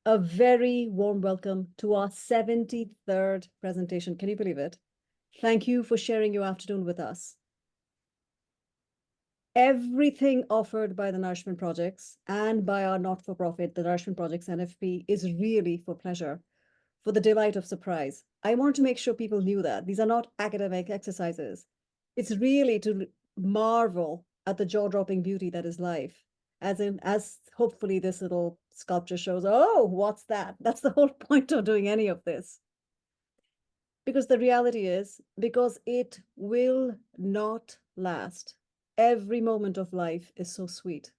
A very warm welcome to our 73rd presentation. Can you believe it? Thank you for sharing your afternoon with us. Everything offered by the Nourishment Projects and by our not-for-profit, the Nourishment Projects NFP, is really for pleasure, for the delight of surprise. I wanted to make sure people knew that. These are not academic exercises. It's really to marvel at the jaw-dropping beauty that is life. As hopefully this little sculpture shows, oh, what's that? That's the whole point of doing any of this. Because the reality is, because it will not last. Every moment of life is so sweet.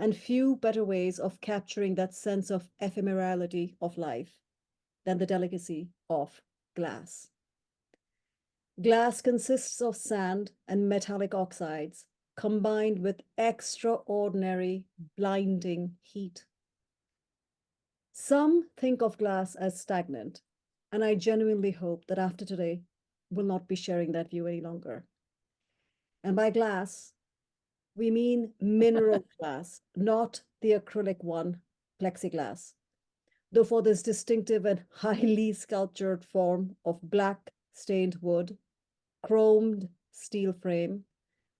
And few better ways of capturing that sense of ephemerality of life than the delicacy of glass. Glass consists of sand and metallic oxides combined with extraordinary, blinding heat. Some think of glass as stagnant, and I genuinely hope that after today, we'll not be sharing that view any longer. And by glass, we mean mineral glass, not the acrylic one, plexiglass. Though for this distinctive and highly sculptured form of black stained wood, chromed steel frame,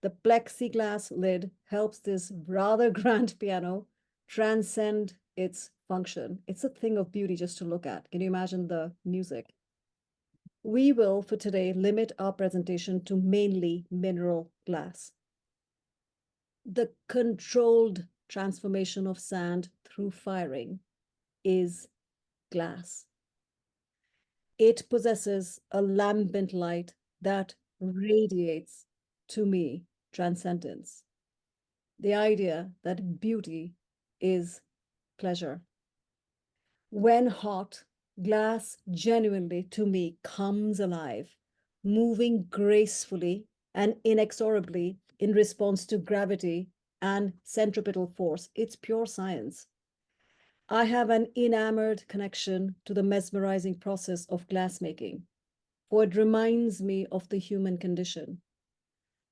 the plexiglass lid helps this rather grand piano transcend its function. It's a thing of beauty just to look at. Can you imagine the music? We will, for today, limit our presentation to mainly mineral glass. The controlled transformation of sand through firing is glass. It possesses a lambent light that radiates, to me, transcendence. The idea that beauty is pleasure. When hot, glass genuinely, to me, comes alive, moving gracefully and inexorably in response to gravity and centripetal force. It's pure science. I have an enamored connection to the mesmerizing process of glassmaking, for it reminds me of the human condition.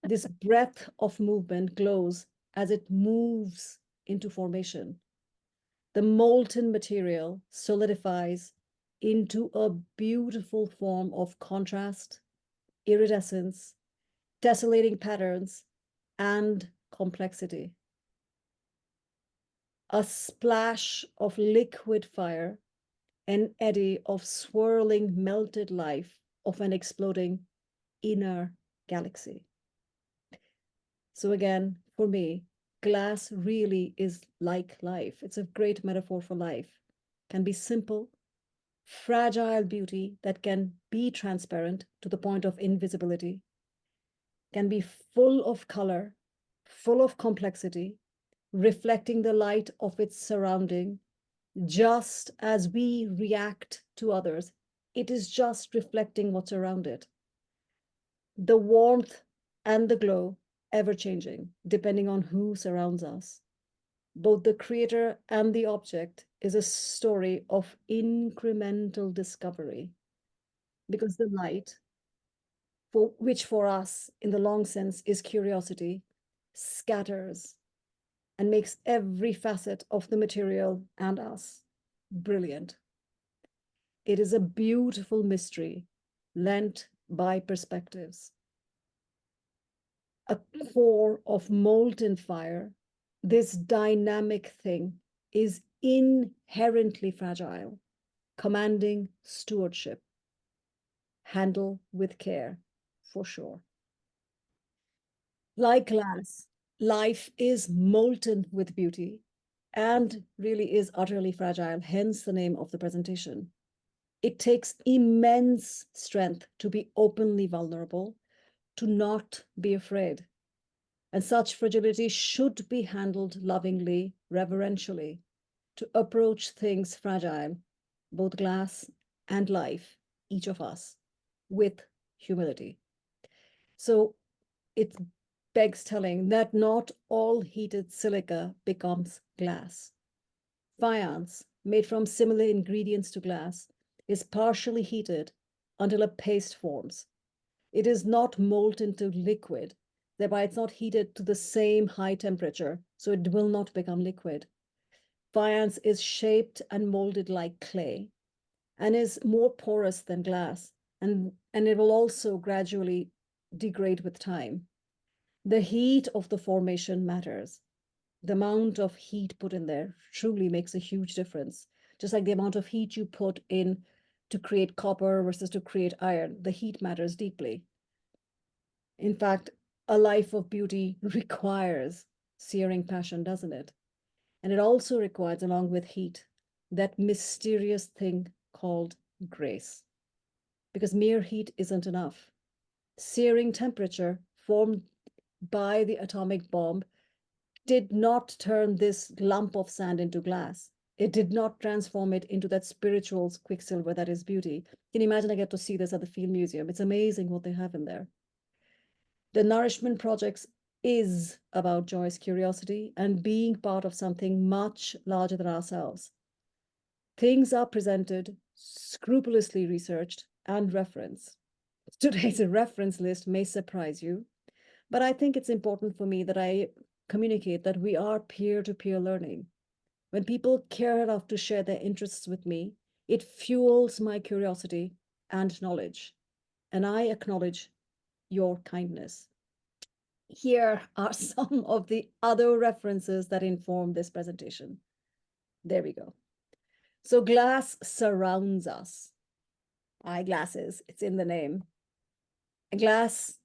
This breadth of movement glows as it moves into formation. The molten material solidifies into a beautiful form of contrast, iridescence, tessellating patterns, and complexity. A splash of liquid fire, an eddy of swirling melted life of an exploding inner galaxy. So again, for me, glass really is like life. It's a great metaphor for life. Can be simple, fragile beauty that can be transparent to the point of invisibility, can be full of color, full of complexity, reflecting the light of its surrounding, just as we react to others. It is just reflecting what's around it. The warmth and the glow, ever changing, depending on who surrounds us. Both the creator and the object is a story of incremental discovery, because the light, which for us in the long sense is curiosity, scatters and makes every facet of the material and us brilliant. It is a beautiful mystery lent by perspectives. A core of molten fire, this dynamic thing is inherently fragile, commanding stewardship. Handle with care, for sure. Like glass, life is molten with beauty and really is utterly fragile, hence the name of the presentation. It takes immense strength to be openly vulnerable, to not be afraid. And such fragility should be handled lovingly, reverentially, to approach things fragile, both glass and life, each of us, with humility. So it begs telling that not all heated silica becomes glass. Faience, made from similar ingredients to glass, is partially heated until a paste forms. It is not molten to liquid, thereby it's not heated to the same high temperature, so it will not become liquid. Faience is shaped and molded like clay and is more porous than glass, and it will also gradually degrade with time. The heat of the formation matters. The amount of heat put in there truly makes a huge difference. Just like the amount of heat you put in to create copper versus to create iron, the heat matters deeply. In fact, a life of beauty requires searing passion, doesn't it? And it also requires, along with heat, that mysterious thing called grace. Because mere heat isn't enough. Searing temperature formed by the atomic bomb did not turn this lump of sand into glass. It did not transform it into that spiritual quicksilver that is beauty. Can you imagine? I get to see this at the Field Museum. It's amazing what they have in there. The Nourishment Projects is about joyous curiosity and being part of something much larger than ourselves. Things are presented, scrupulously researched, and referenced. Today's reference list may surprise you, but I think it's important for me that I communicate that we are peer-to-peer learning. When people care enough to share their interests with me, it fuels my curiosity and knowledge, and I acknowledge your kindness. Here are some of the other references that inform this presentation. There we go. So glass surrounds us. Eyeglasses, it's in the name. Glass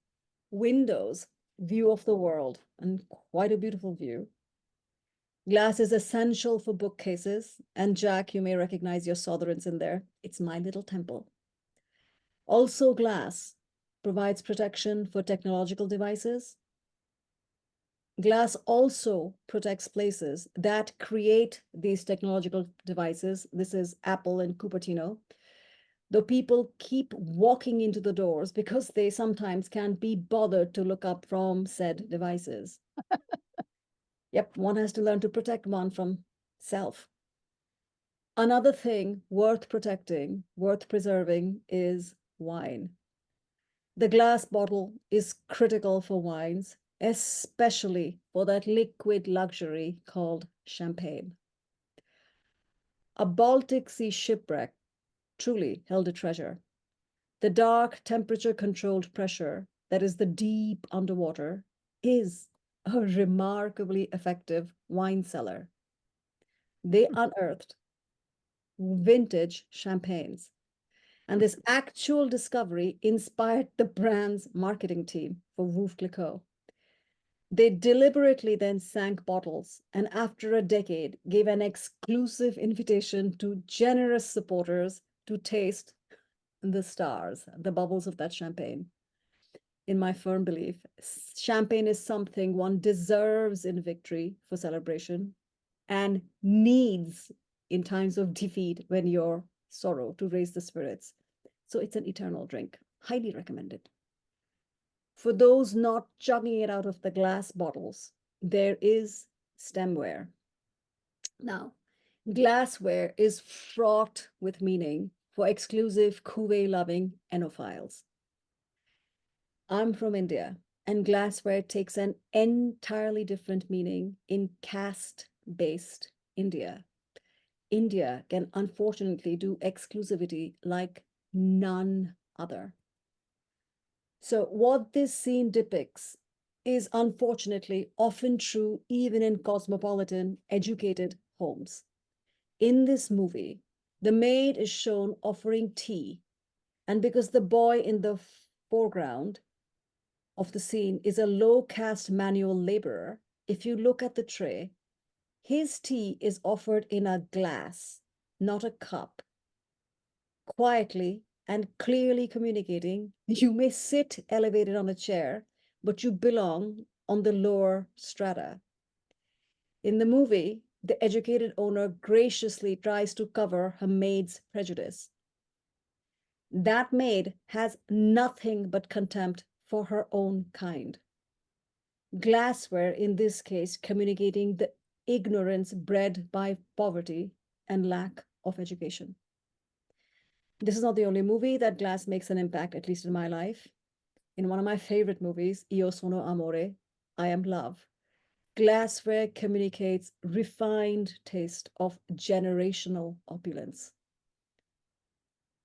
windows, view of the world, and quite a beautiful view. Glass is essential for bookcases, and Jack, you may recognize your Southrons in there. It's my little temple. Also, glass provides protection for technological devices. Glass also protects places that create these technological devices. This is Apple and Cupertino. Though people keep walking into the doors because they sometimes can't be bothered to look up from said devices. Yep, one has to learn to protect one from self. Another thing worth protecting, worth preserving is wine. The glass bottle is critical for wines, especially for that liquid luxury called champagne. A Baltic Sea shipwreck truly held a treasure. The dark temperature-controlled pressure that is the deep underwater is a remarkably effective wine cellar. They unearthed vintage champagnes. And this actual discovery inspired the brand's marketing team for Veuve Clicquot. They deliberately then sank bottles and after a decade gave an exclusive invitation to generous supporters to taste the stars, the bubbles of that champagne. In my firm belief, champagne is something one deserves in victory for celebration and needs in times of defeat when you're sorrow to raise the spirits. So it's an eternal drink. Highly recommended. For those not chugging it out of the glass bottles, there is stemware. Now, glassware is fraught with meaning for exclusive cuvee-loving enophiles. I'm from India, and glassware takes an entirely different meaning in caste-based India. India can unfortunately do exclusivity like none other. So what this scene depicts is unfortunately often true even in cosmopolitan, educated homes. In this movie, the maid is shown offering tea, and because the boy in the foreground of the scene is a low-caste manual laborer, if you look at the tray, his tea is offered in a glass, not a cup. Quietly and clearly communicating, you may sit elevated on a chair, but you belong on the lower strata. In the movie, the educated owner graciously tries to cover her maid's prejudice. That maid has nothing but contempt for her own kind. Glassware, in this case, communicating the ignorance bred by poverty and lack of education. This is not the only movie that glass makes an impact, at least in my life. In one of my favorite movies, Io sono amore, I am love, glassware communicates refined taste of generational opulence.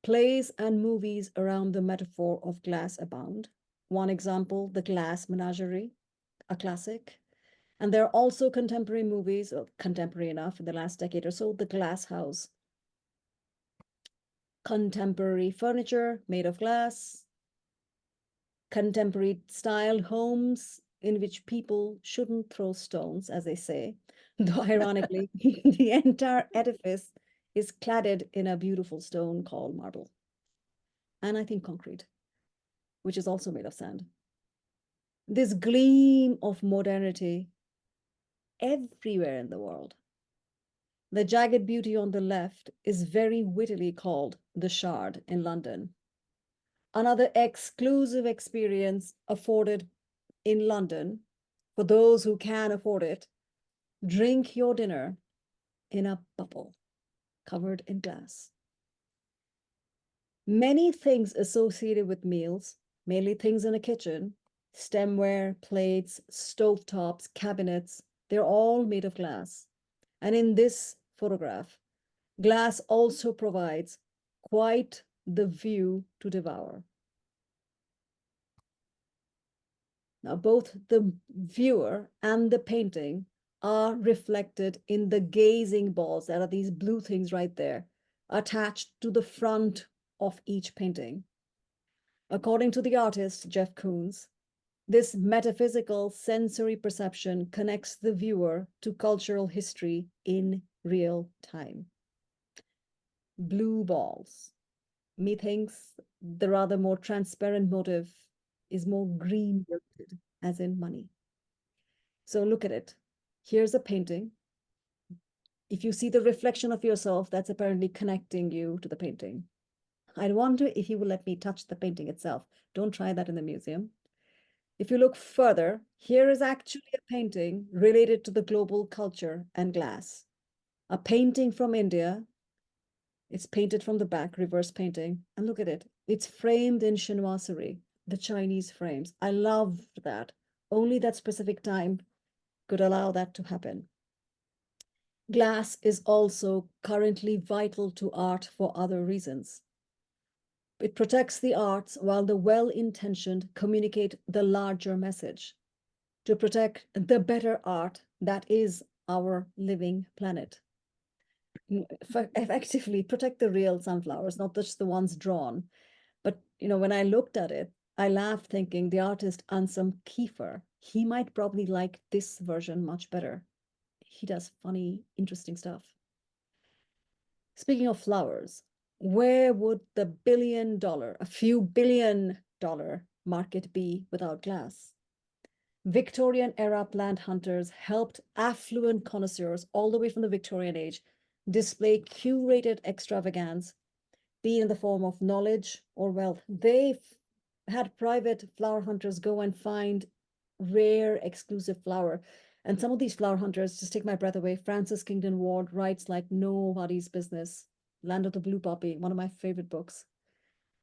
Plays and movies around the metaphor of glass abound. One example, The Glass Menagerie, a classic. And there are also contemporary movies, or contemporary enough in the last decade or so, The Glass House. Contemporary furniture made of glass, contemporary style homes in which people shouldn't throw stones, as they say, though ironically, the entire edifice is cladded in a beautiful stone called marble. And I think concrete, which is also made of sand. This gleam of modernity everywhere in the world. The jagged beauty on the left is very wittily called the Shard in London. Another exclusive experience afforded in London for those who can afford it. Drink your dinner in a bubble covered in glass. Many things associated with meals, mainly things in a kitchen, stemware, plates, stovetops, cabinets, they're all made of glass. And in this photograph, glass also provides quite the view to devour. Now, both the viewer and the painting are reflected in the gazing balls, that are these blue things right there, attached to the front of each painting. According to the artist, Jeff Koons, this metaphysical sensory perception connects the viewer to cultural history in real time. Blue balls. Methinks the rather more transparent motive is more green wilted, as in money. So look at it. Here's a painting. If you see the reflection of yourself, that's apparently connecting you to the painting. I wonder if you will let me touch the painting itself. Don't try that in the museum. If you look further, here is actually a painting related to the global culture and glass. A painting from India. It's painted from the back, reverse painting. And look at it. It's framed in chinoiserie, the Chinese frames. I love that. Only that specific time could allow that to happen. Glass is also currently vital to art for other reasons. It protects the arts while the well-intentioned communicate the larger message to protect the better art that is our living planet. Effectively protect the real sunflowers, not just the ones drawn. But when I looked at it, I laughed thinking the artist Ansam Kiefer, he might probably like this version much better. He does funny, interesting stuff. Speaking of flowers, where would the a few billion dollar market be without glass? Victorian era plant hunters helped affluent connoisseurs all the way from the Victorian age display curated extravagance, be it in the form of knowledge or wealth. They had private flower hunters go and find rare, exclusive flower. And some of these flower hunters just take my breath away. Francis Kingdon Ward writes like nobody's business. Land of the Blue Poppy, one of my favorite books.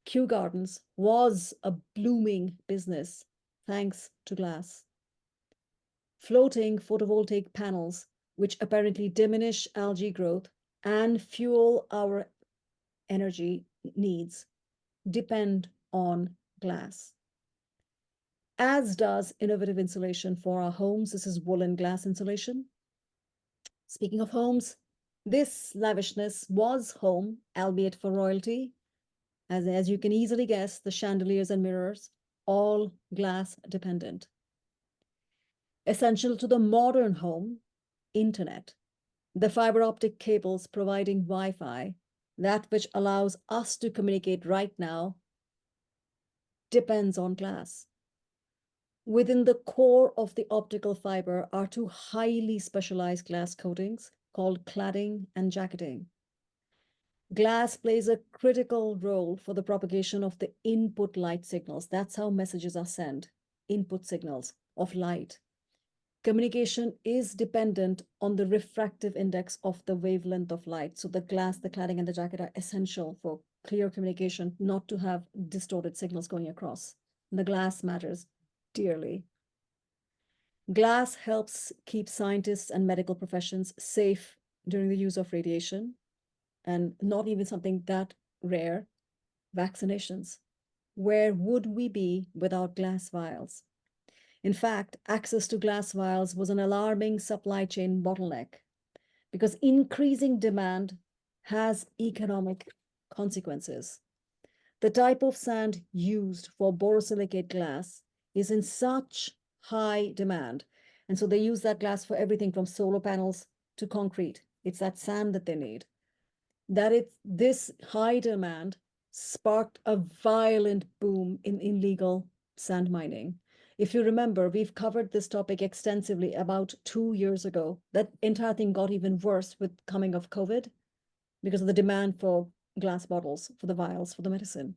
Kew Gardens was a blooming business thanks to glass. Floating photovoltaic panels, which apparently diminish algae growth and fuel our energy needs, depend on glass. As does innovative insulation for our homes. This is woolen glass insulation. Speaking of homes, this lavishness was home, albeit for royalty. As you can easily guess, the chandeliers and mirrors, all glass dependent. Essential to the modern home, internet. The fiber optic cables providing Wi-Fi, that which allows us to communicate right now, depends on glass. Within the core of the optical fiber are two highly specialized glass coatings called cladding and jacketing. Glass plays a critical role for the propagation of the input light signals. That's how messages are sent, input signals of light. Communication is dependent on the refractive index of the wavelength of light. So the glass, the cladding, and the jacket are essential for clear communication, not to have distorted signals going across. The glass matters dearly. Glass helps keep scientists and medical professions safe during the use of radiation, and not even something that rare, vaccinations. Where would we be without glass vials? In fact, access to glass vials was an alarming supply chain bottleneck because increasing demand has economic consequences. The type of sand used for borosilicate glass is in such high demand. And so they use that glass for everything from solar panels to concrete. It's that sand that they need. This high demand sparked a violent boom in illegal sand mining. If you remember, we've covered this topic extensively about 2 years ago. That entire thing got even worse with coming of COVID because of the demand for glass bottles, for the vials, for the medicine.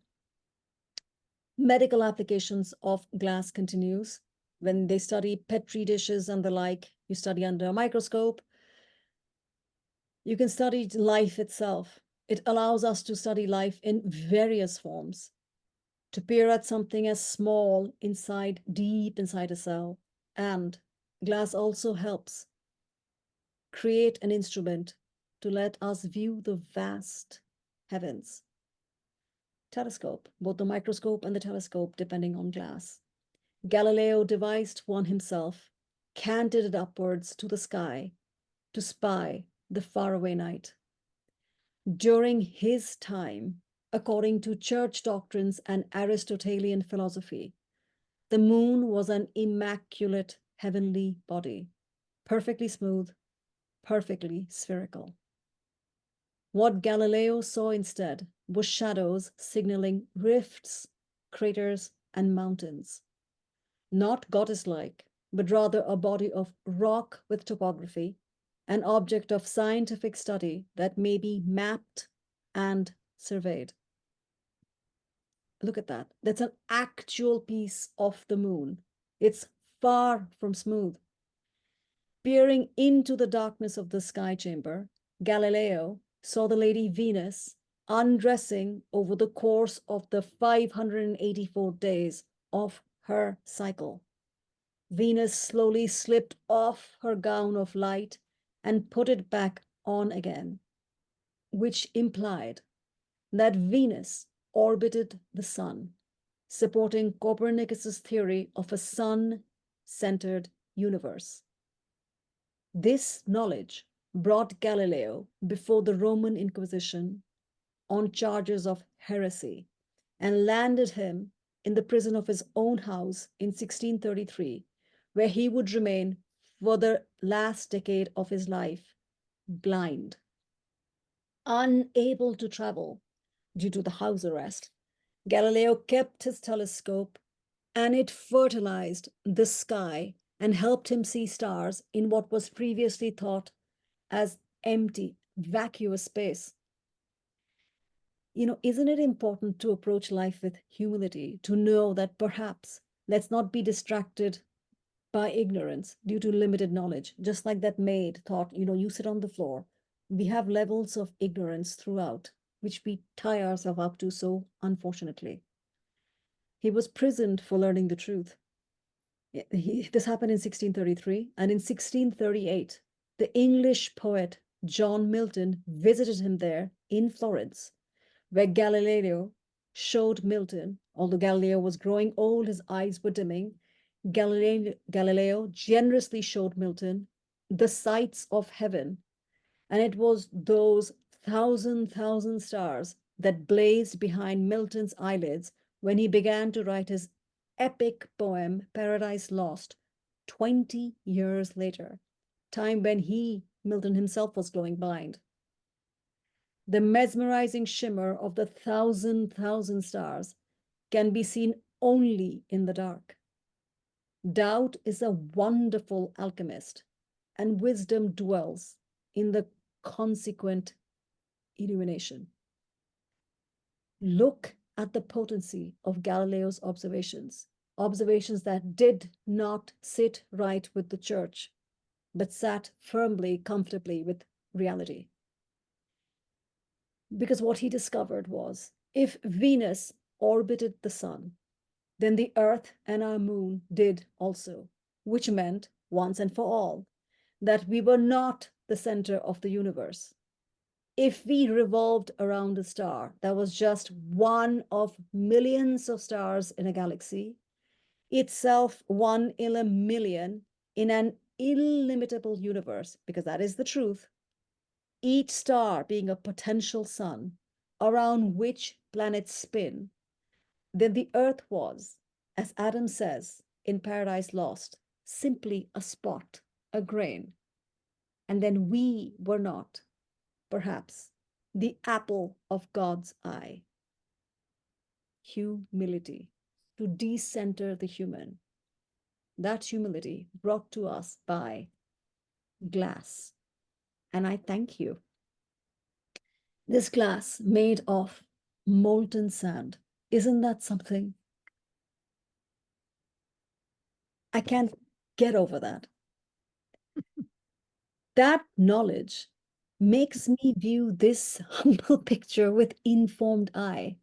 Medical applications of glass continues. When they study Petri dishes and the like, you study under a microscope. You can study life itself. It allows us to study life in various forms, to peer at something as small deep inside a cell. And glass also helps create an instrument to let us view the vast heavens. Telescope, both the microscope and the telescope, depending on glass. Galileo devised one himself, canted it upwards to the sky to spy the faraway night. During his time, according to church doctrines and Aristotelian philosophy, the moon was an immaculate heavenly body, perfectly smooth, perfectly spherical. What Galileo saw instead was shadows signaling rifts, craters, and mountains. Not goddess-like, but rather a body of rock with topography, an object of scientific study that may be mapped and surveyed. Look at that. That's an actual piece of the moon. It's far from smooth. Peering into the darkness of the sky chamber, Galileo saw the lady Venus undressing over the course of the 584 days of her cycle. Venus slowly slipped off her gown of light and put it back on again, which implied that Venus orbited the sun, supporting Copernicus's theory of a sun-centered universe. This knowledge brought Galileo before the Roman Inquisition on charges of heresy and landed him in the prison of his own house in 1633, where he would remain for the last decade of his life, blind. Unable to travel due to the house arrest, Galileo kept his telescope, and it fertilized the sky and helped him see stars in what was previously thought as empty, vacuous space. Isn't it important to approach life with humility, to know that perhaps let's not be distracted by ignorance due to limited knowledge, just like that maid thought, you sit on the floor. We have levels of ignorance throughout, which we tie ourselves up to so unfortunately. He was prisoned for learning the truth. This happened in 1633, and in 1638, the English poet John Milton visited him there in Florence, where Galileo showed Milton, although Galileo was growing old, his eyes were dimming, Galileo generously showed Milton the sights of heaven, and it was those thousand stars that blazed behind Milton's eyelids when he began to write his epic poem, Paradise Lost, 20 years later, time when Milton himself, was going blind. The mesmerizing shimmer of the thousand stars can be seen only in the dark. Doubt is a wonderful alchemist, and wisdom dwells in the consequent illumination. Look at the potency of Galileo's observations that did not sit right with the church, but sat firmly, comfortably with reality. Because what he discovered was, if Venus orbited the sun, then the Earth and our moon did also, which meant once and for all that we were not the center of the universe. If we revolved around a star that was just one of millions of stars in a galaxy, itself one in a million in an illimitable universe, because that is the truth, each star being a potential sun around which planets spin, then the Earth was, as Adam says in Paradise Lost, simply a spot, a grain. And then we were not, perhaps, the apple of God's eye. Humility, to decenter the human. That humility brought to us by glass. And I thank you. This glass made of molten sand. Isn't that something? I can't get over that. That knowledge makes me view this humble picture with informed eye.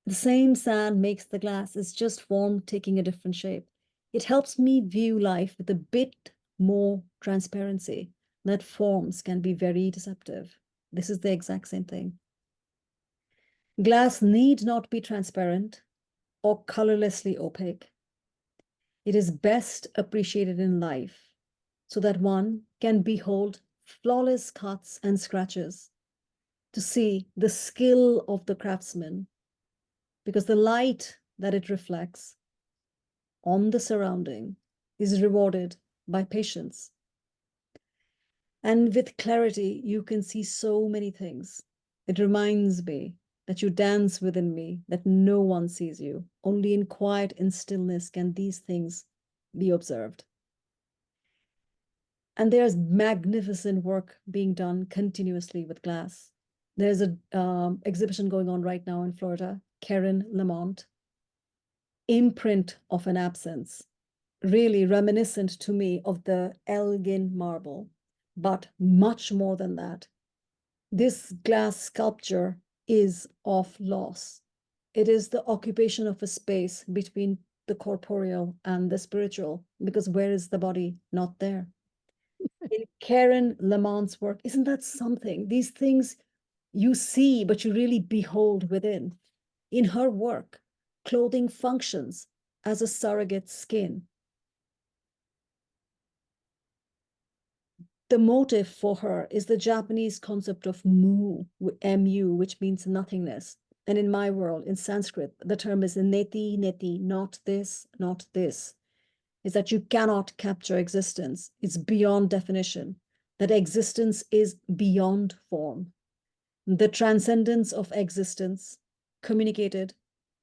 The same sand makes the glass, it's just form taking a different shape. It helps me view life with a bit more transparency, that forms can be very deceptive. This is the exact same thing. Glass need not be transparent or colorlessly opaque. It is best appreciated in life so that one can behold flawless cuts and scratches, to see the skill of the craftsman, because the light that it reflects on the surrounding is rewarded by patience. And with clarity, you can see so many things. It reminds me that you dance within me, that no one sees you. Only in quiet and stillness can these things be observed. And there's magnificent work being done continuously with glass. There's an exhibition going on right now in Florida, Karen Lamont, Imprint of an Absence, really reminiscent to me of the Elgin marble, but much more than that. This glass sculpture is of loss. It is the occupation of a space between the corporeal and the spiritual, because where is the body? Not there. In Karen Lamont's work, isn't that something? These things you see, but you really behold within. In her work, clothing functions as a surrogate skin. The motive for her is the Japanese concept of mu, mu, which means nothingness. And in my world, in Sanskrit, the term is neti, neti, not this, not this. Is that you cannot capture existence. It's beyond definition, that existence is beyond form. The transcendence of existence communicated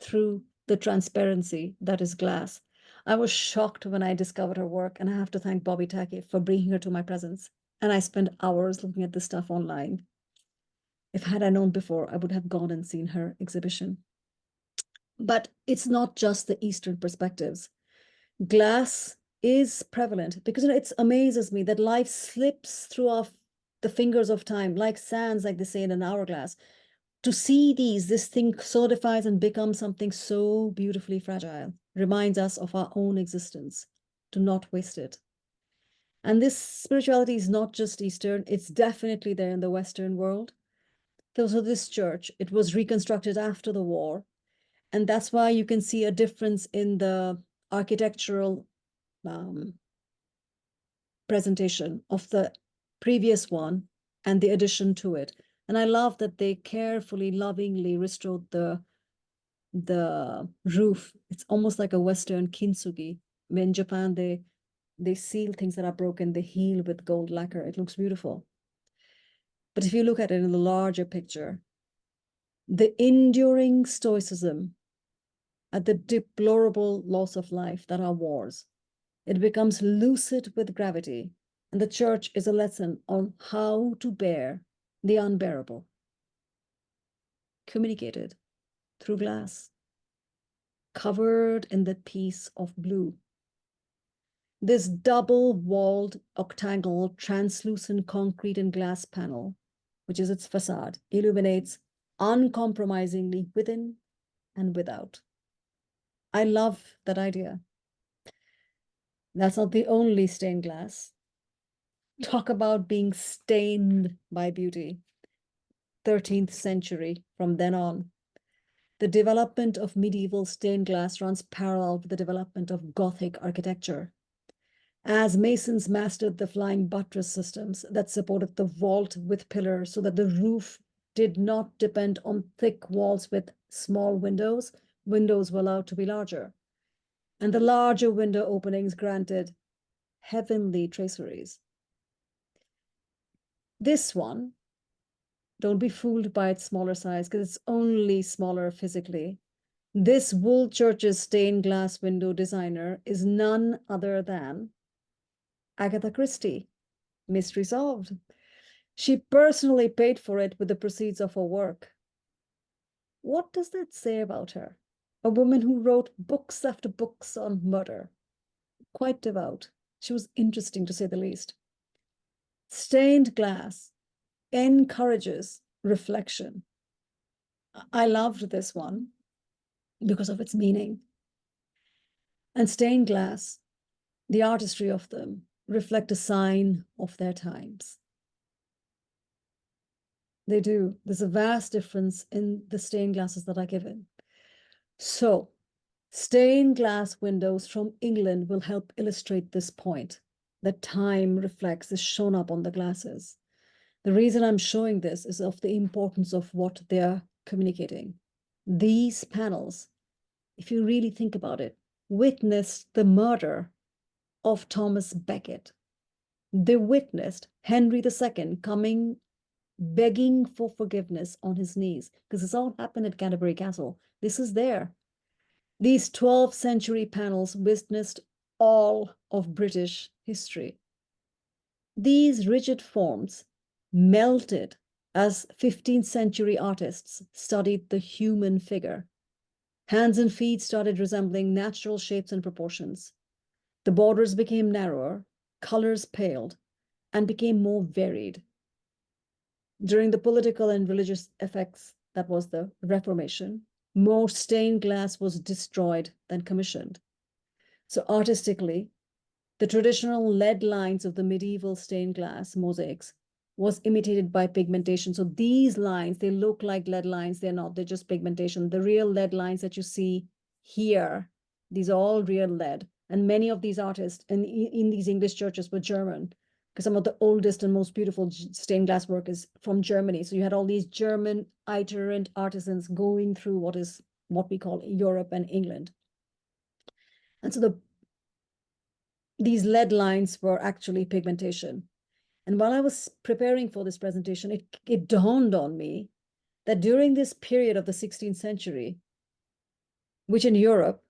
through the transparency that is glass. I was shocked when I discovered her work, and I have to thank Bobby Tackett for bringing her to my presence. And I spent hours looking at this stuff online. If had I known before, I would have gone and seen her exhibition. But it's not just the Eastern perspectives. Glass is prevalent because it amazes me that life slips through the fingers of time like sands, like they say in an hourglass. To see this thing solidifies and becomes something so beautifully fragile, reminds us of our own existence, to not waste it. And this spirituality is not just Eastern, it's definitely there in the Western world. So this church, it was reconstructed after the war. And that's why you can see a difference in the architectural presentation of the previous one and the addition to it. And I love that they carefully, lovingly restored the roof. It's almost like a Western kintsugi. In Japan, they seal things that are broken, they heal with gold lacquer. It looks beautiful. But if you look at it in the larger picture, the enduring stoicism at the deplorable loss of life that are wars, it becomes lucid with gravity. And the church is a lesson on how to bear the unbearable, communicated through glass, covered in the piece of blue. This double-walled, octagonal, translucent concrete and glass panel, which is its facade, illuminates uncompromisingly within and without. I love that idea. That's not the only stained glass. Talk about being stained by beauty. 13th century from then on. The development of medieval stained glass runs parallel with the development of Gothic architecture. As masons mastered the flying buttress systems that supported the vault with pillars so that the roof did not depend on thick walls with small windows, windows were allowed to be larger. And the larger window openings granted heavenly traceries. This one, don't be fooled by its smaller size because it's only smaller physically. This Wool Church's stained glass window designer is none other than Agatha Christie. Mystery solved. She personally paid for it with the proceeds of her work. What does that say about her? A woman who wrote books after books on murder. Quite devout. She was interesting to say the least. Stained glass encourages reflection. I loved this one because of its meaning. And stained glass, the artistry of them, reflect a sign of their times. They do. There's a vast difference in the stained glasses that are given. So, stained glass windows from England will help illustrate this point that time reflects is shown up on the glasses. The reason I'm showing this is of the importance of what they're communicating. These panels, if you really think about it, witnessed the murder of Thomas Becket. They witnessed Henry II coming begging for forgiveness on his knees, because this all happened at Canterbury Castle. This is there. These 12th century panels witnessed all of British history. These rigid forms melted as 15th century artists studied the human figure. Hands and feet started resembling natural shapes and proportions. The borders became narrower, colors paled, and became more varied. During the political and religious effects, that was the Reformation, more stained glass was destroyed than commissioned. So artistically, the traditional lead lines of the medieval stained glass mosaics was imitated by pigmentation. So these lines, they look like lead lines. They're not, they're just pigmentation. The real lead lines that you see here, these are all real lead. And many of these artists in these English churches were German, because some of the oldest and most beautiful stained glass work is from Germany. So you had all these German itinerant artisans going through what we call Europe and England. And so these lead lines were actually pigmentation. And while I was preparing for this presentation, it dawned on me that during this period of the 16th century, which in Europe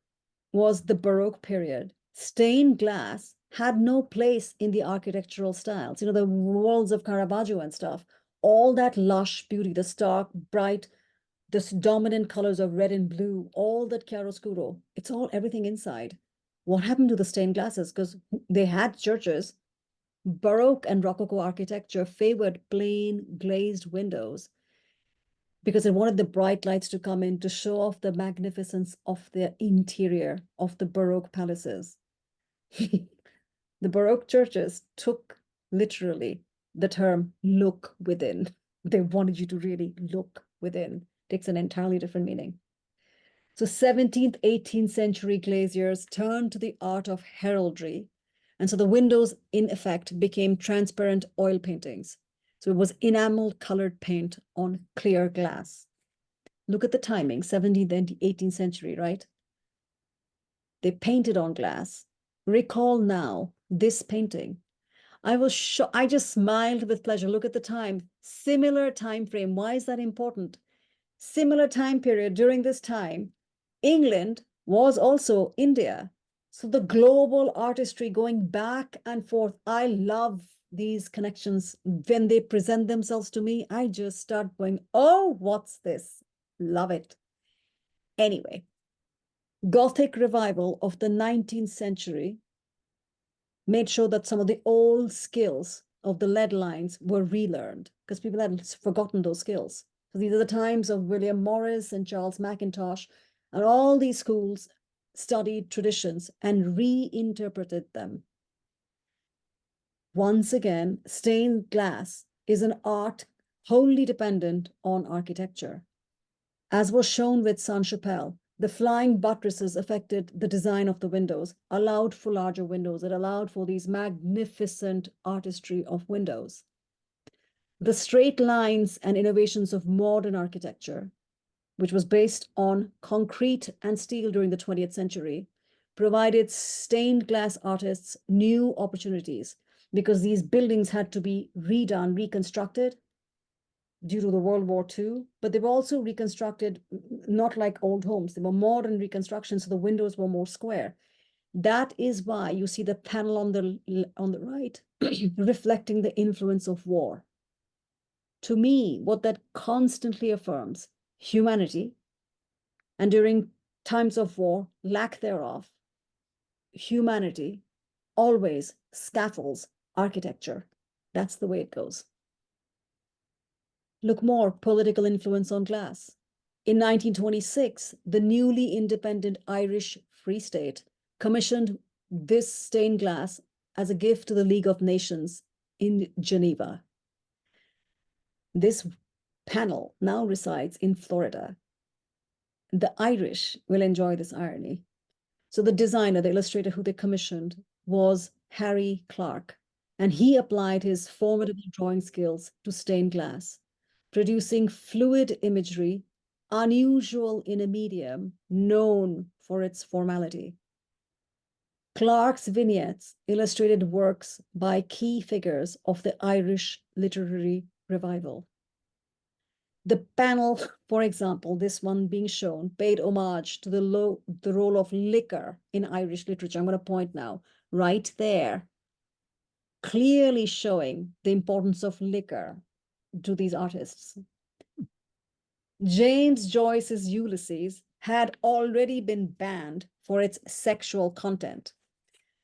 was the Baroque period, stained glass had no place in the architectural styles. You know, the walls of Caravaggio and stuff, all that lush beauty, the stark, bright, this dominant colors of red and blue, all that chiaroscuro, it's all everything inside. What happened to the stained glasses? Because they had churches. Baroque and Rococo architecture favored plain glazed windows because it wanted the bright lights to come in to show off the magnificence of the interior of the Baroque palaces. The Baroque churches took literally the term look within. They wanted you to really look within. It takes an entirely different meaning. So 17th, 18th century glaziers turned to the art of heraldry. And so the windows, in effect, became transparent oil paintings. So it was enamel colored paint on clear glass. Look at the timing, 17th and 18th century, right? They painted on glass. Recall now this painting. I just smiled with pleasure. Look at the time. Similar time frame. Why is that important? Similar time period. During this time, England was also India. So the global artistry going back and forth. I love these connections. When they present themselves to me, I just start going, oh, what's this? Love it. Anyway, Gothic revival of the 19th century made sure that some of the old skills of the lead lines were relearned because people had forgotten those skills. So these are the times of William Morris and Charles Mackintosh and all these schools studied traditions and reinterpreted them. Once again, stained glass is an art wholly dependent on architecture. As was shown with Sainte-Chapelle, the flying buttresses affected the design of the windows, allowed for larger windows. It allowed for these magnificent artistry of windows. The straight lines and innovations of modern architecture, which was based on concrete and steel during the 20th century, provided stained glass artists new opportunities because these buildings had to be redone, reconstructed due to the World War II, but they were also reconstructed not like old homes. They were modern reconstructions, so the windows were more square. That is why you see the panel on the right reflecting the influence of war. To me, what that constantly affirms, humanity, and during times of war, lack thereof, humanity always scaffolds architecture. That's the way it goes. Look more, political influence on glass. In 1926, the newly independent Irish Free State commissioned this stained glass as a gift to the League of Nations in Geneva. This panel now resides in Florida. The Irish will enjoy this irony. So the designer, the illustrator who they commissioned was Harry Clarke, and he applied his formidable drawing skills to stained glass, producing fluid imagery unusual in a medium known for its formality. Clarke's vignettes illustrated works by key figures of the Irish literary revival. The panel, for example, this one being shown, paid homage to the role of liquor in Irish literature. I'm going to point now, right there, clearly showing the importance of liquor to these artists. James Joyce's Ulysses had already been banned for its sexual content.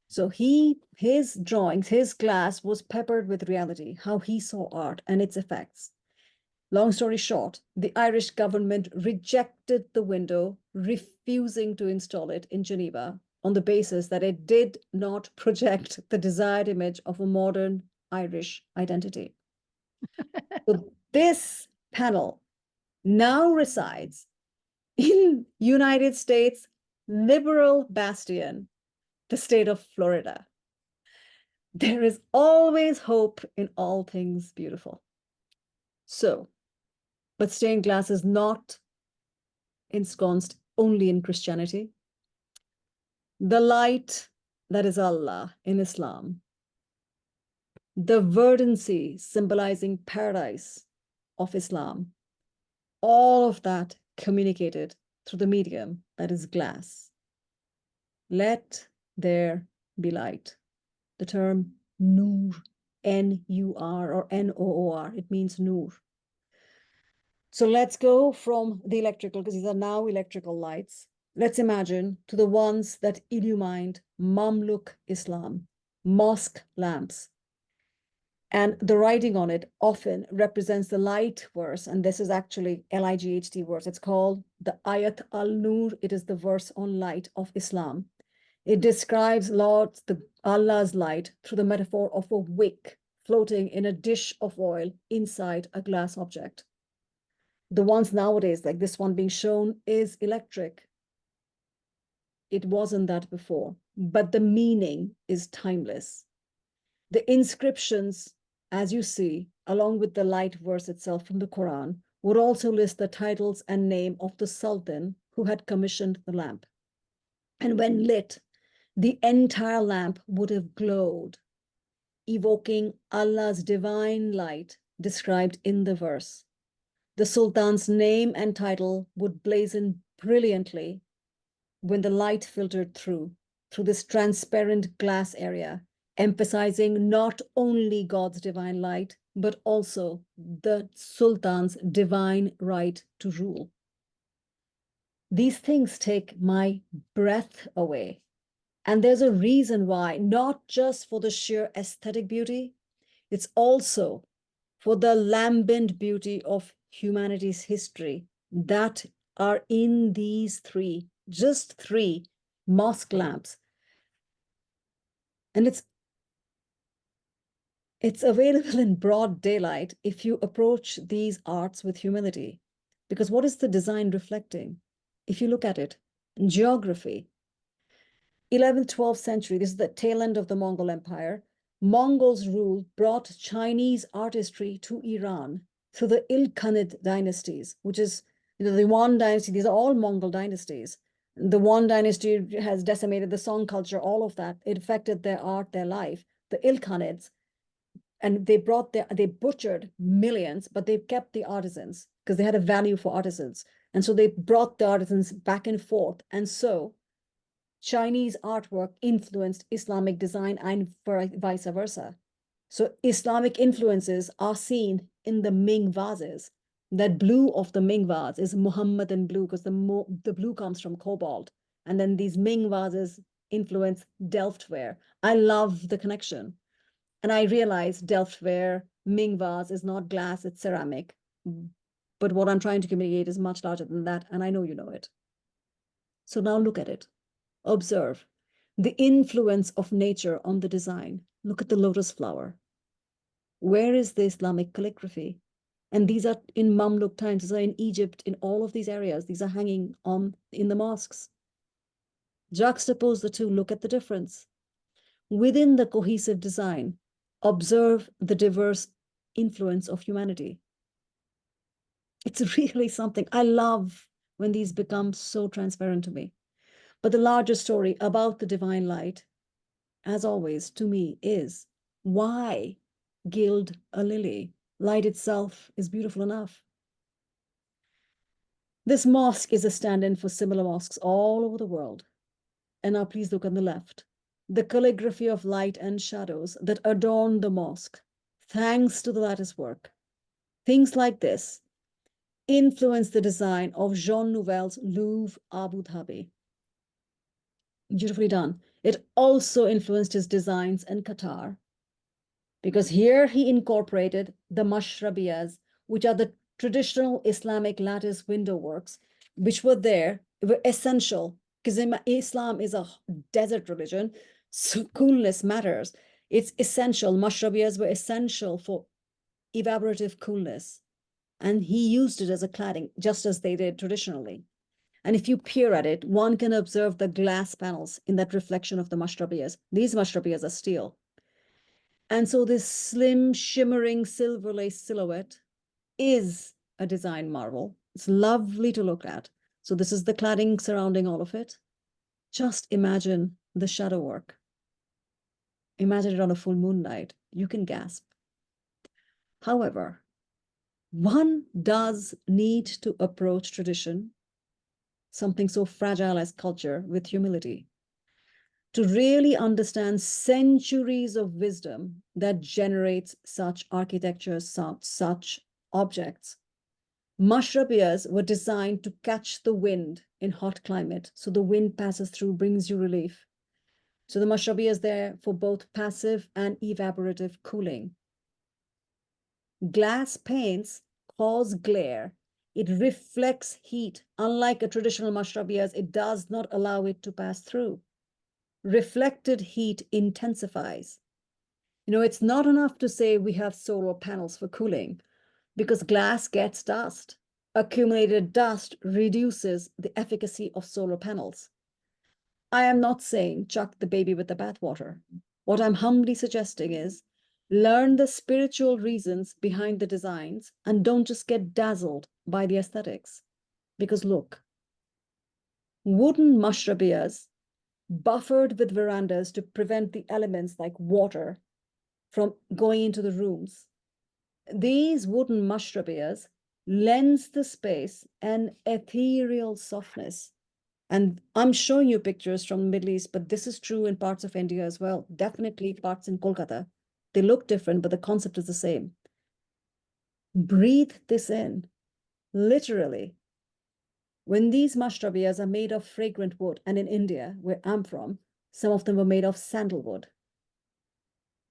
So his drawings, his glass was peppered with reality, how he saw art and its effects. Long story short, the Irish government rejected the window, refusing to install it in Geneva on the basis that it did not project the desired image of a modern Irish identity. So this panel now resides in United States liberal bastion, the state of Florida. There is always hope in all things beautiful. So, but stained glass is not ensconced only in Christianity. The light that is Allah in Islam, the verdancy symbolizing paradise of Islam, all of that communicated through the medium that is glass. Let there be light. The term nur, N-U-R or N-O-O-R, it means nur. So let's go from the electrical, because these are now electrical lights. Let's imagine to the ones that illumined Mamluk Islam, mosque lamps. And the writing on it often represents the light verse, and this is actually L-I-G-H-T verse. It's called the Ayat al-Nur. It is the verse on light of Islam. It describes Allah's light through the metaphor of a wick floating in a dish of oil inside a glass object. The ones nowadays, like this one being shown, is electric. It wasn't that before, but the meaning is timeless. The inscriptions, as you see, along with the light verse itself from the Quran, would also list the titles and name of the Sultan who had commissioned the lamp. And when lit, the entire lamp would have glowed, evoking Allah's divine light described in the verse. The Sultan's name and title would blazon brilliantly when the light filtered through this transparent glass area, emphasizing not only God's divine light, but also the Sultan's divine right to rule. These things take my breath away. And there's a reason why, not just for the sheer aesthetic beauty, it's also for the lambent beauty of humanity's history that are in these three, just three mosque lamps. And it's available in broad daylight if you approach these arts with humility. Because what is the design reflecting? If you look at it, geography, 11th, 12th century, this is the tail end of the Mongol Empire. Mongols' rule brought Chinese artistry to Iran through the Ilkhanid dynasties, which is the Yuan dynasty. These are all Mongol dynasties. The Yuan dynasty has decimated the Song culture, all of that. It affected their art, their life. The Ilkhanids, and they butchered millions, but they kept the artisans because they had a value for artisans. And so they brought the artisans back and forth. And so Chinese artwork influenced Islamic design and vice versa. So Islamic influences are seen in the Ming vases. That blue of the Ming vase is Muhammadan blue because the blue comes from cobalt. And then these Ming vases influence Delftware. I love the connection. And I realized Delftware, Ming vase is not glass, it's ceramic. But what I'm trying to communicate is much larger than that, and I know you know it. So now look at it. Observe the influence of nature on the design. Look at the lotus flower. Where is the Islamic calligraphy? And these are in Mamluk times, these are in Egypt, in all of these areas. These are hanging on in the mosques. Juxtapose the two, look at the difference. Within the cohesive design, observe the diverse influence of humanity. It's really something. I love when these become so transparent to me. But the larger story about the divine light, as always, to me, is why gild a lily? Light itself is beautiful enough. This mosque is a stand-in for similar mosques all over the world. And now please look on the left. The calligraphy of light and shadows that adorn the mosque, thanks to the lattice work. Things like this influence the design of Jean Nouvel's Louvre Abu Dhabi. Beautifully done. It also influenced his designs in Qatar, because here he incorporated the mashrabiyas, which are the traditional Islamic lattice window works, which were essential, because Islam is a desert religion, so coolness matters. It's essential. Mashrabiyas were essential for evaporative coolness, and he used it as a cladding, just as they did traditionally. And if you peer at it, one can observe the glass panels in that reflection of the mashrabiyas. These mashrabiyas are steel. And so this slim, shimmering silver lace silhouette is a design marvel. It's lovely to look at. So this is the cladding surrounding all of it. Just imagine the shadow work. Imagine it on a full moon night. You can gasp. However, one does need to approach tradition, something so fragile as culture, with humility, to really understand centuries of wisdom that generates such architecture, such objects. Mashrabiyas were designed to catch the wind in hot climate, so the wind passes through, brings you relief. So the mashrabiyah is there for both passive and evaporative cooling. Glass panes cause glare. It reflects heat. Unlike a traditional mashrabiyas, it does not allow it to pass through. Reflected heat intensifies. It's not enough to say we have solar panels for cooling, because glass gets dust. Accumulated dust reduces the efficacy of solar panels. I am not saying chuck the baby with the bathwater. What I'm humbly suggesting is learn the spiritual reasons behind the designs and don't just get dazzled by the aesthetics. Because look, wooden mashrabiyas buffered with verandas to prevent the elements like water from going into the rooms. These wooden mashrabiyas lends the space an ethereal softness. And I'm showing you pictures from the Middle East, but this is true in parts of India as well. Definitely parts in Kolkata. They look different, but the concept is the same. Breathe this in, literally. When these mashrabiyas are made of fragrant wood, and in India, where I'm from, some of them were made of sandalwood.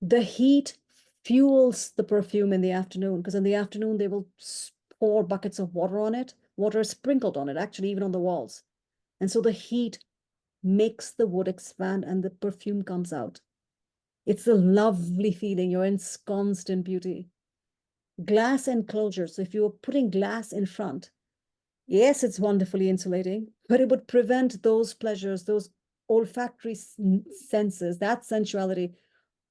The heat fuels the perfume in the afternoon, because in the afternoon they will pour buckets of water on it. Water is sprinkled on it, actually, even on the walls. And so the heat makes the wood expand and the perfume comes out. It's a lovely feeling. You're ensconced in beauty. Glass enclosure. So if you were putting glass in front, yes, it's wonderfully insulating, but it would prevent those pleasures, those olfactory senses, that sensuality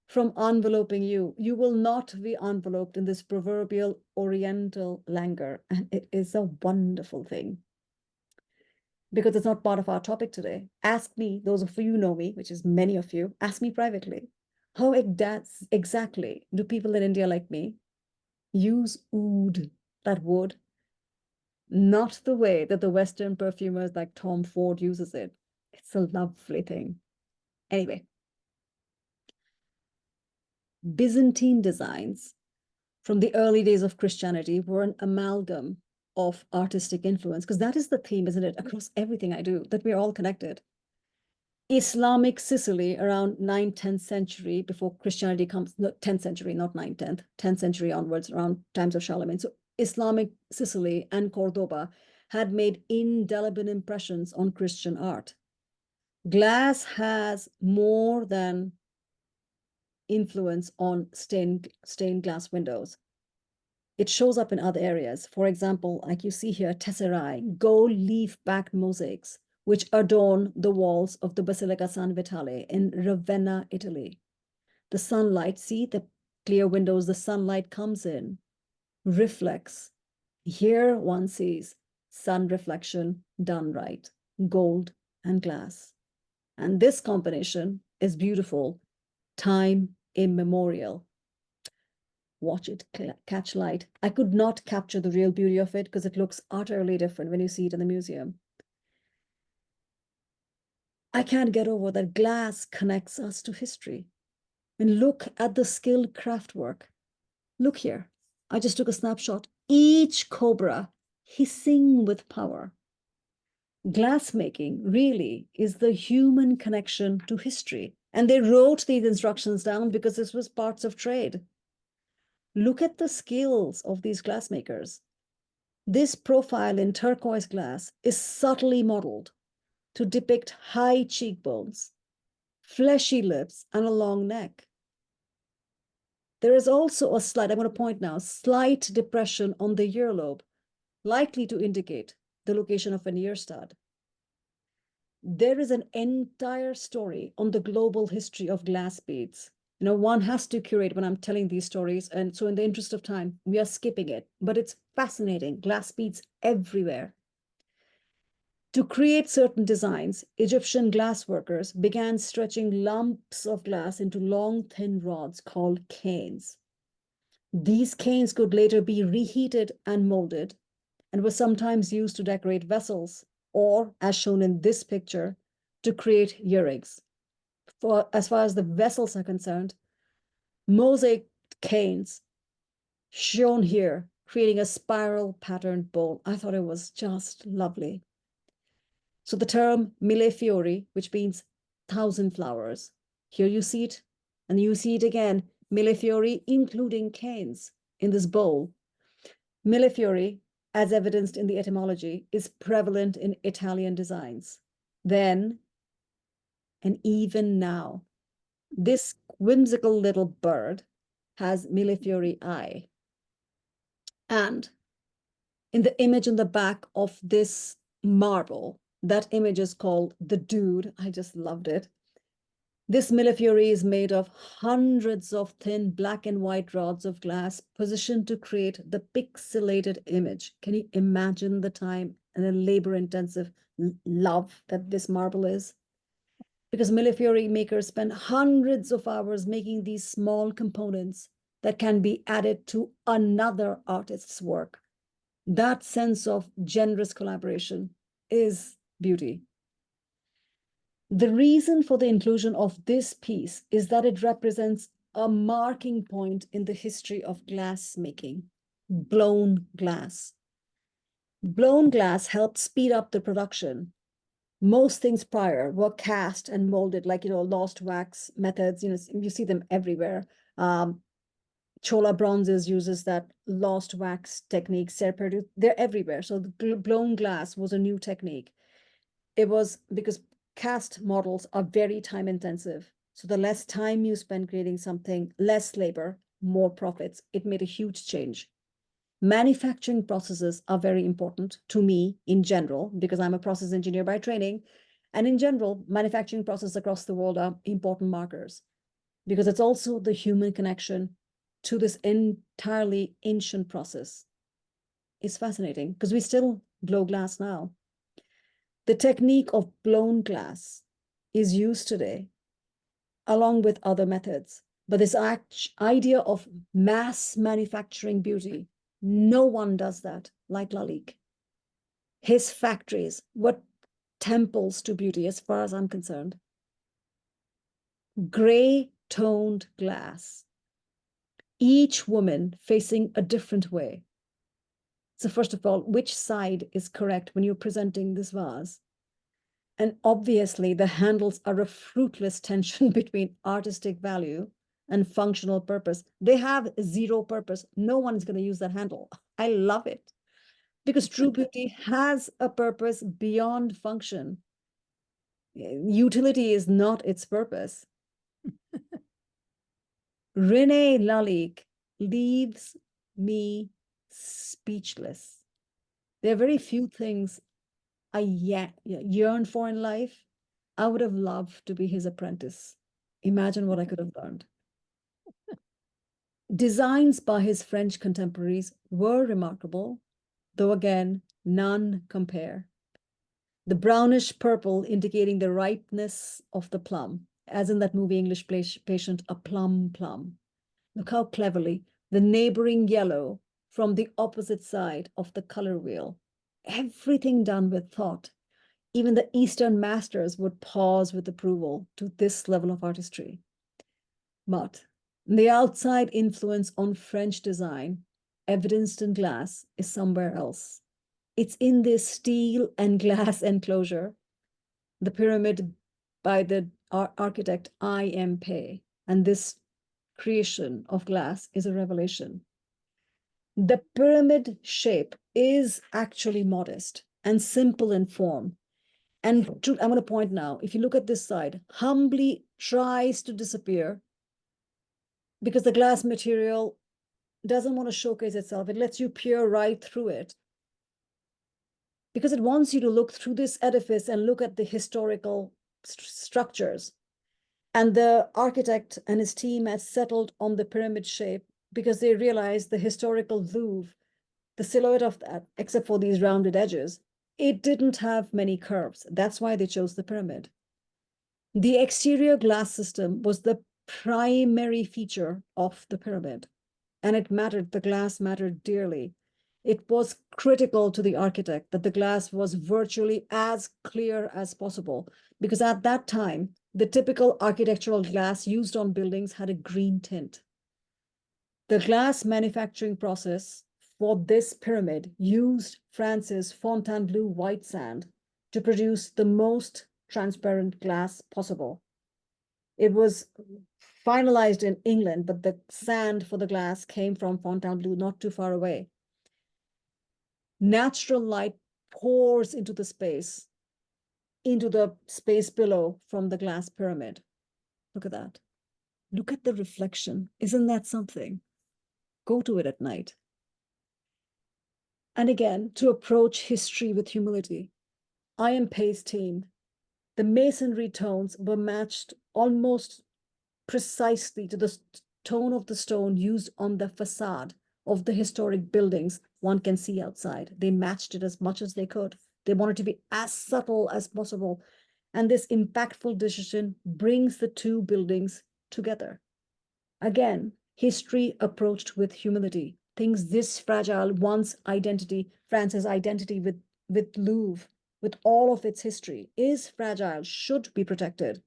from enveloping you. You will not be enveloped in this proverbial oriental languor. And it is a wonderful thing. Because it's not part of our topic today. Ask me, those of you know me, which is many of you, ask me privately. How exactly do people in India like me use oud, that wood, not the way that the Western perfumers like Tom Ford uses it. It's a lovely thing. Anyway, Byzantine designs from the early days of Christianity were an amalgam of artistic influence, because that is the theme, isn't it, across everything I do, that we're all connected. Islamic Sicily around 9th, 10th century, before Christianity comes, no, 10th century, not 9th, 10th, 10th century onwards, around times of Charlemagne. So Islamic Sicily and Cordoba had made indelible impressions on Christian art. Glass has more than influence on stained glass windows. It shows up in other areas. For example, like you see here, tesserae, gold leaf-backed mosaics, which adorn the walls of the Basilica San Vitale in Ravenna, Italy. The sunlight, see the clear windows, the sunlight comes in, reflects. Here one sees sun reflection done right, gold and glass. And this combination is beautiful, time immemorial. Watch it catch light. I could not capture the real beauty of it because it looks utterly different when you see it in the museum. I can't get over that glass connects us to history. And look at the skilled craftwork. Look here. I just took a snapshot. Each cobra hissing with power. Glassmaking really is the human connection to history. And they wrote these instructions down because this was parts of trade. Look at the skills of these glassmakers. This profile in turquoise glass is subtly modeled to depict high cheekbones, fleshy lips, and a long neck. There is also a slight, I'm going to point now, slight depression on the earlobe, likely to indicate the location of an ear stud. There is an entire story on the global history of glass beads. You know, one has to curate when I'm telling these stories. And so in the interest of time, we are skipping it, but it's fascinating. Glass beads everywhere. To create certain designs, Egyptian glass workers began stretching lumps of glass into long, thin rods called canes. These canes could later be reheated and molded and were sometimes used to decorate vessels or, as shown in this picture, to create earrings. As far as the vessels are concerned, mosaic canes shown here, creating a spiral patterned bowl. I thought it was just lovely. So the term millefiori, which means 1,000 flowers, here you see it, and you see it again, millefiori, including canes in this bowl. Millefiori, as evidenced in the etymology, is prevalent in Italian designs. Then, and even now, this whimsical little bird has millefiori eye. And in the image in the back of this marble, that image is called the Dude. I just loved it. This millefiori is made of hundreds of thin black and white rods of glass positioned to create the pixelated image. Can you imagine the time and the labor-intensive love that this marble is? Because millefiori makers spend hundreds of hours making these small components that can be added to another artist's work. That sense of generous collaboration is beauty. The reason for the inclusion of this piece is that it represents a marking point in the history of glass making, blown glass. Blown glass helped speed up the production. Most things prior were cast and molded, like, lost wax methods, you see them everywhere. Chola bronzes uses that lost wax technique, they're everywhere. So the blown glass was a new technique. It was because cast models are very time intensive. So the less time you spend creating something, less labor, more profits. It made a huge change. Manufacturing processes are very important to me in general, because I'm a process engineer by training. And in general, manufacturing processes across the world are important markers, because it's also the human connection to this entirely ancient process. It's fascinating because we still blow glass now. The technique of blown glass is used today along with other methods. But this idea of mass manufacturing beauty, no one does that like Lalique. His factories were temples to beauty, as far as I'm concerned. Gray toned glass, each woman facing a different way. So first of all, which side is correct when you're presenting this vase? And obviously the handles are a fruitless tension between artistic value and functional purpose. They have zero purpose. No one's going to use that handle. I love it, because true beauty has a purpose beyond function. Utility is not its purpose. Renee Lalique leaves me speechless. There are very few things I yearn for in life. I would have loved to be his apprentice. Imagine what I could have learned. Designs by his French contemporaries were remarkable, though again, none compare. The brownish purple indicating the ripeness of the plum, as in that movie English Patient, A Plum Plum. Look how cleverly the neighboring yellow from the opposite side of the color wheel. Everything done with thought. Even the Eastern masters would pause with approval to this level of artistry. But the outside influence on French design, evidenced in glass, is somewhere else. It's in this steel and glass enclosure, the pyramid by the architect I.M. Pei, and this creation of glass is a revelation. The pyramid shape is actually modest and simple in form. And I'm going to point now, if you look at this side, humbly tries to disappear because the glass material doesn't want to showcase itself. It lets you peer right through it because it wants you to look through this edifice and look at the historical structures. And the architect and his team has settled on the pyramid shape because they realized the historical Louvre, the silhouette of that, except for these rounded edges, it didn't have many curves. That's why they chose the pyramid. The exterior glass system was the primary feature of the pyramid, and it mattered. The glass mattered dearly. It was critical to the architect that the glass was virtually as clear as possible, because at that time, the typical architectural glass used on buildings had a green tint. The glass manufacturing process for this pyramid used France's Fontainebleau white sand to produce the most transparent glass possible. It was finalized in England, but the sand for the glass came from Fontainebleau, not too far away. Natural light pours into the space below from the glass pyramid. Look at that. Look at the reflection. Isn't that something? Go to it at night. And again, to approach history with humility. I.M. Pei's team, the masonry tones were matched almost precisely to the tone of the stone used on the facade of the historic buildings one can see outside. They matched it as much as they could. They wanted to be as subtle as possible. And this impactful decision brings the two buildings together. Again, history approached with humility. Things this fragile, once identity, France's identity with Louvre, with all of its history, is fragile, should be protected.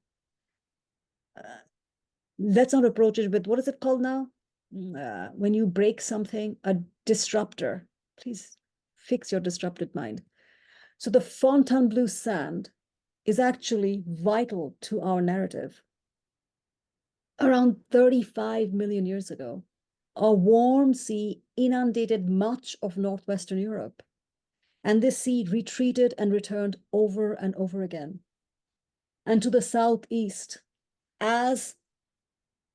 Let's not approach it with, what is it called now? When you break something, a disruptor. Please fix your disrupted mind. So the Fontainebleau sand is actually vital to our narrative. Around 35 million years ago, a warm sea inundated much of northwestern Europe, and this sea retreated and returned over and over again. and to the southeast as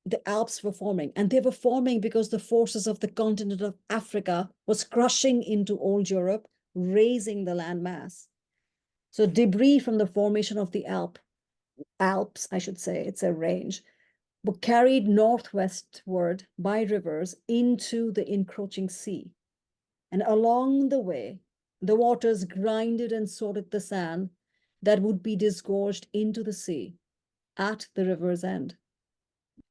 the Alps were forming. And they were forming because the forces of the continent of Africa was crushing into old Europe, raising the landmass. So debris from the formation of the Alps, I should say, it's a range, were carried northwestward by rivers into the encroaching sea. And along the way, the waters grinded and sorted the sand that would be disgorged into the sea at the river's end.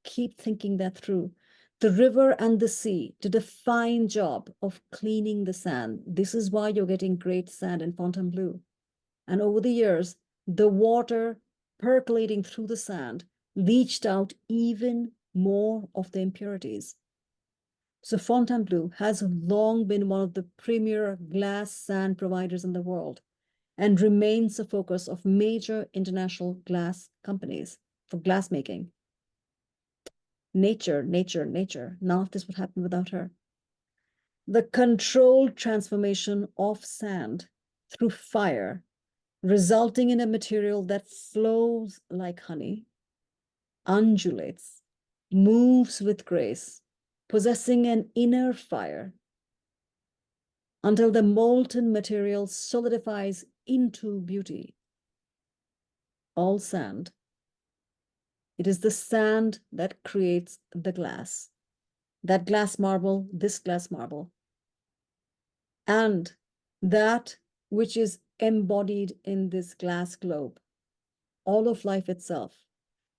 Keep thinking that through. The river and the sea did a fine job of cleaning the sand. This is why you're getting great sand in Fontainebleau. And over the years, the water percolating through the sand leached out even more of the impurities. So Fontainebleau has long been one of the premier glass sand providers in the world and remains a focus of major international glass companies for glass making. Nature, nature, nature. None of this would happen without her. The controlled transformation of sand through fire, resulting in a material that flows like honey, undulates, moves with grace, possessing an inner fire, until the molten material solidifies into beauty. All sand. It is the sand that creates the glass. That glass marble, this glass marble. And that which is embodied in this glass globe, all of life itself,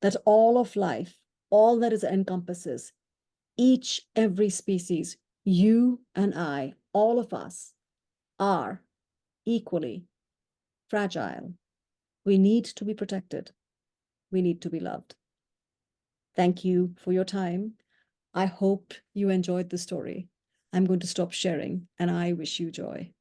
that all of life, all that it encompasses, each, every species, you and I, all of us, are equally fragile. We need to be protected. We need to be loved. Thank you for your time. I hope you enjoyed the story. I'm going to stop sharing, and I wish you joy.